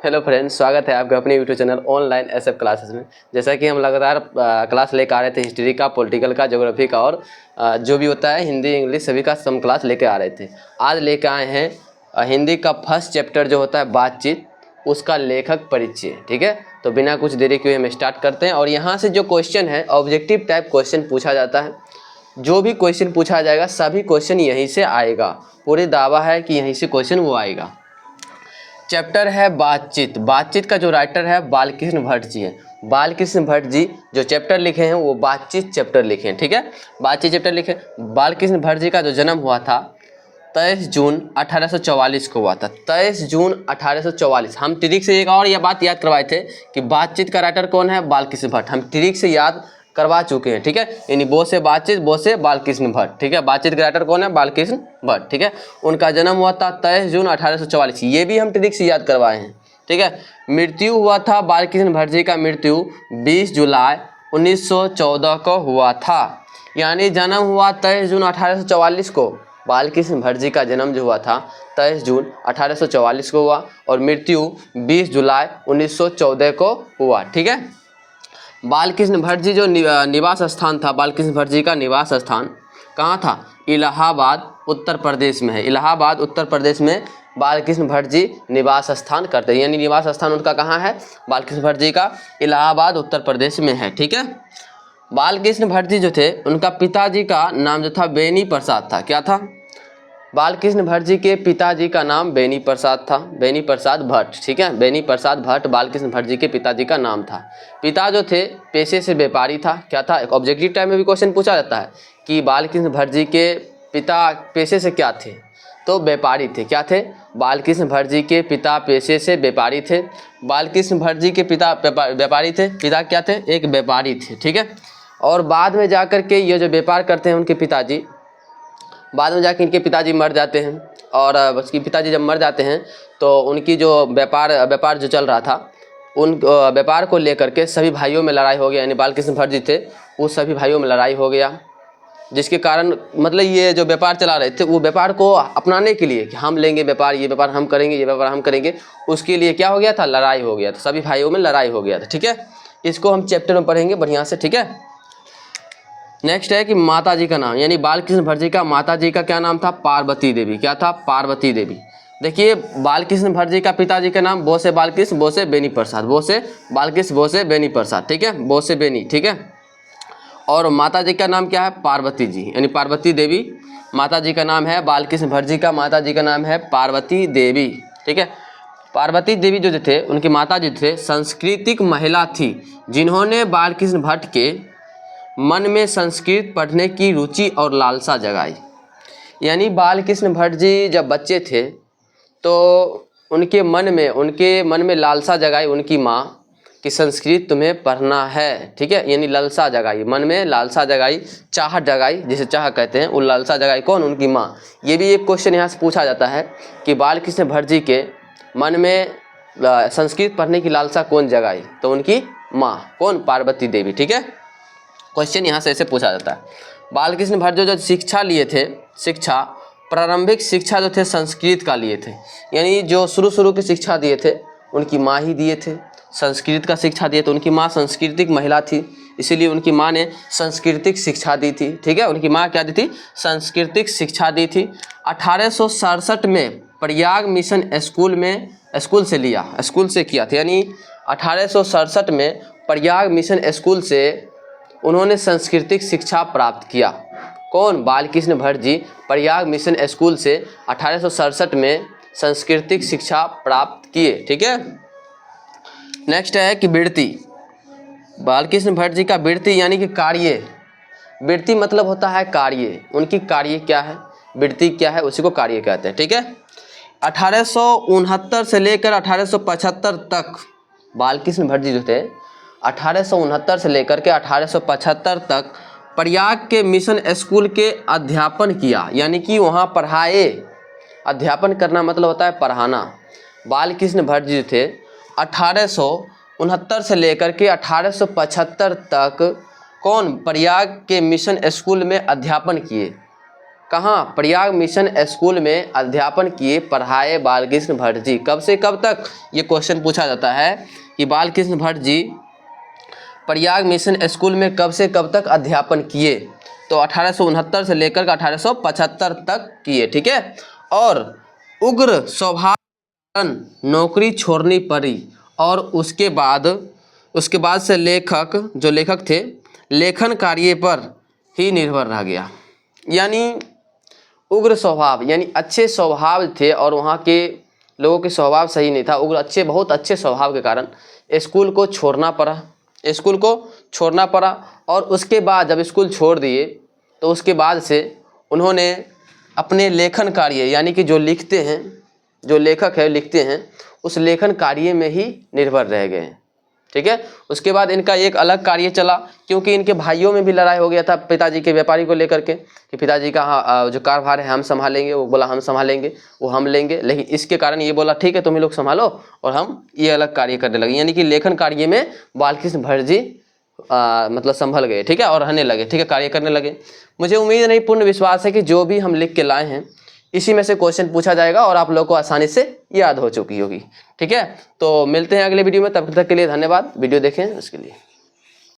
Hello friends, स्वागत है आपका अपने YouTube channel online SF classes में। जैसा कि हम लगातार क्लास लेकर आ रहे थे हिस्ट्री का, पॉलिटिकल का, ज्योग्राफी का और जो भी होता है हिंदी इंग्लिश सभी का सम क्लास लेकर आ रहे थे। आज लेकर आए हैं हिंदी का फर्स्ट चैप्टर जो होता है बातचीत, उसका लेखक परिचय। ठीक है, तो बिना कुछ देरी किए हम स्टार्ट करते हैं। और यहाँ से जो क्वेश्चन है ऑब्जेक्टिव टाइप क्वेश्चन पूछा जाता है। जो भी क्वेश्चन पूछा जाएगा सभी क्वेश्चन यहीं से आएगा, पूरी दावा है कि यहीं से क्वेश्चन वो आएगा। चैप्टर है बातचीत। बातचीत का जो राइटर है बालकृष्ण भट्ट जी है। बालकृष्ण भट्ट जी जो चैप्टर लिखे हैं वो बातचीत चैप्टर लिखे हैं। ठीक है, बातचीत चैप्टर लिखे। बालकृष्ण भट्ट जी का जो जन्म हुआ था 23 जून 1844 को हुआ था। 23 जून 1844। हम ट्रिक से एक और यह बात याद करवाए थे कि बातचीत का राइटर कौन है, बालकृष्ण भट्ट। हम ट्रिक से याद करवा चुके हैं। ठीक है, यानी बो से बातचीत, बो से बालकृष्ण भट्ट। ठीक है, बातचीत का राइटर कौन है, बालकृष्ण भट्ट। ठीक है, उनका जन्म हुआ था 23 जून 1844। ये भी हम ट्रिक से याद करवाए हैं। ठीक है, मृत्यु हुआ था बालकृष्ण भट्ट जी का मृत्यु 20 जुलाई 1914 को हुआ था। यानी जन्म हुआ 23 जून 1844 को। बालकृष्ण भट्ट जी का जन्म जो हुआ था 23 जून 1844 को हुआ और मृत्यु 20 जुलाई 1914 को हुआ। ठीक है, बालकृष्ण भट्ट जी जो निवास स्थान था, बालकृष्ण भट्ट जी का निवास स्थान कहाँ था, इलाहाबाद उत्तर प्रदेश में है। इलाहाबाद उत्तर प्रदेश में बालकृष्ण भट्ट जी निवास स्थान करते हैं। यानी निवास स्थान उनका कहाँ है, बालकृष्ण भट्ट जी का इलाहाबाद उत्तर प्रदेश में है। ठीक है, बालकृष्ण भट्ट जी जो थे उनका पिताजी का नाम जो था बेनी प्रसाद था। क्या था, बालकृष्ण भट्ट जी के पिताजी का नाम बेनी प्रसाद था, बेनी प्रसाद भट्ट। ठीक है, बेनी प्रसाद भट्ट बालकृष्ण भट्ट जी के पिताजी का नाम था। पिता जो थे पेशे से व्यापारी था। क्या था, एक ऑब्जेक्टिव टाइम में भी क्वेश्चन पूछा जाता है कि बालकृष्ण भट्ट जी के पिता पेशे से क्या थे, तो व्यापारी थे। क्या थे, बालकृष्ण भट्ट जी के पिता पेशे से व्यापारी थे। बालकृष्ण भट्ट जी के पिता व्यापारी थे, पिता क्या थे, एक व्यापारी थे। ठीक है, और बाद में जाकर के ये जो व्यापार करते हैं उनके पिताजी, बाद में जाके इनके पिताजी मर जाते हैं। और उसके पिताजी जब मर जाते हैं तो उनकी जो व्यापार जो चल रहा था उन व्यापार को लेकर के सभी भाइयों में लड़ाई हो गया। यानी बालकृष्ण भट्ट जी थे, उस सभी भाइयों में लड़ाई हो गया, जिसके कारण मतलब ये जो व्यापार चला रहे थे वो व्यापार को अपनाने के लिए कि हम लेंगे व्यापार, ये व्यापार हम करेंगे, ये व्यापार हम करेंगे, उसके लिए क्या हो गया था, लड़ाई हो गया था। सभी भाइयों में लड़ाई हो गया था। ठीक है, इसको हम चैप्टर में पढ़ेंगे बढ़िया से। ठीक है, नेक्स्ट है कि माता जी का नाम, यानी बालकृष्ण भट्ट जी का माता जी का क्या नाम था, पार्वती देवी। क्या था, पार्वती देवी। देखिए, बालकृष्ण भट्ट जी का पिताजी का नाम बो से बालकृष्ण, बो से बेनी प्रसाद, बो से बालकृष्ण, बो से बेनी प्रसाद। ठीक है, बो से बेनी। ठीक है, और माता जी का नाम क्या है, पार्वती जी, यानी पार्वती देवी माता जी का नाम है। बालकृष्ण भट्ट जी का माता जी का नाम है पार्वती देवी। ठीक है, पार्वती देवी जो थे उनकी माता जी थे सांस्कृतिक महिला थी, जिन्होंने बालकृष्ण भट्ट के मन में संस्कृत पढ़ने की रुचि और लालसा जगाई। यानी बालकृष्ण भट्ट जी जब बच्चे थे तो उनके मन में लालसा जगाई उनकी माँ कि संस्कृत तुम्हें पढ़ना है। ठीक है, यानी लालसा जगाई, मन में लालसा जगाई, चाहत जगाई, जिसे चाह कहते हैं, वो लालसा जगाई कौन, उनकी माँ। ये भी एक क्वेश्चन यहाँ से पूछा जाता है कि बालकृष्ण भट्ट जी के मन में संस्कृत पढ़ने की लालसा कौन जगाई, तो उनकी माँ कौन, पार्वती देवी। ठीक है, क्वेश्चन यहाँ से ऐसे पूछा जाता है। बालकृष्ण भट्ट जो शिक्षा लिए थे, शिक्षा प्रारंभिक शिक्षा जो थे संस्कृत का लिए थे। यानी जो शुरू की शिक्षा दिए थे उनकी माँ ही दिए थे। संस्कृत का शिक्षा दिए थे, उनकी माँ सांस्कृतिक महिला थी, इसीलिए उनकी माँ ने सांस्कृतिक शिक्षा दी थी। ठीक है, उनकी माँ क्या दी थी, सांस्कृतिक शिक्षा दी थी। 1867 में प्रयाग मिशन स्कूल से किया था। यानी 1867 में प्रयाग मिशन स्कूल से उन्होंने सांस्कृतिक शिक्षा प्राप्त किया। कौन, बालकृष्ण भट्ट जी प्रयाग मिशन स्कूल से 1867 में सांस्कृतिक शिक्षा प्राप्त किए। ठीक है, नेक्स्ट है कि वृत्ति। बालकृष्ण भट्ट जी का वृत्ति यानी कि कार्य, वृत्ति मतलब होता है कार्य, उनकी कार्य क्या है, वृत्ति क्या है, उसी को कार्य कहते हैं। ठीक है, 1869 से लेकर 1875 तक बालकृष्ण भट्ट जी जो थे 1869 से लेकर के 1875 तक प्रयाग के मिशन स्कूल के अध्यापन किया। यानी कि वहाँ पढ़ाए, अध्यापन करना मतलब होता है पढ़ाना। बालकृष्ण भट्ट जी थे 1869 से लेकर के 1875 तक कौन, प्रयाग के मिशन स्कूल में अध्यापन किए। कहाँ? प्रयाग मिशन स्कूल में अध्यापन किए पढ़ाए बालकृष्ण भट्ट जी। कब से कब तक ये क्वेश्चन पूछा जाता है कि बालकृष्ण भट्ट जी प्रयाग मिशन स्कूल में कब से कब तक अध्यापन किए? तो 1869 से लेकर 1875 तक किए, ठीक है। और उग्र स्वभाव नौकरी छोड़नी पड़ी और उसके बाद से लेखक थे लेखन कार्य पर ही निर्भर रह गया। यानी उग्र स्वभाव यानी अच्छे स्वभाव थे और वहाँ के लोगों के स्वभाव सही नहीं था। बहुत अच्छे स्वभाव के कारण स्कूल को छोड़ना पड़ा और उसके बाद जब स्कूल छोड़ दिए तो उसके बाद से उन्होंने अपने लेखन कार्य यानी कि जो लेखक है लिखते हैं उस लेखन कार्य में ही निर्भर रह गए, ठीक है। उसके बाद इनका एक अलग कार्य चला क्योंकि इनके भाइयों में भी लड़ाई हो गया था पिताजी के व्यापारी को लेकर के कि पिताजी का जो कारोबार है हम संभालेंगे, वो बोला हम संभालेंगे, वो हम लेंगे, लेकिन इसके कारण ये बोला ठीक है तुम ही लोग संभालो और हम ये अलग कार्य करने लगे। यानी कि लेखन कार्य में बालकृष्ण भट्ट जी मतलब संभल गए, ठीक है, और रहने लगे, ठीक है, कार्य करने लगे। मुझे उम्मीद नहीं पूर्ण विश्वास है कि जो भी हम लिख के लाए हैं इसी में से क्वेश्चन पूछा जाएगा और आप लोगों को आसानी से याद हो चुकी होगी, ठीक है। तो मिलते हैं अगले वीडियो में, तब तक के लिए धन्यवाद। वीडियो देखें उसके लिए।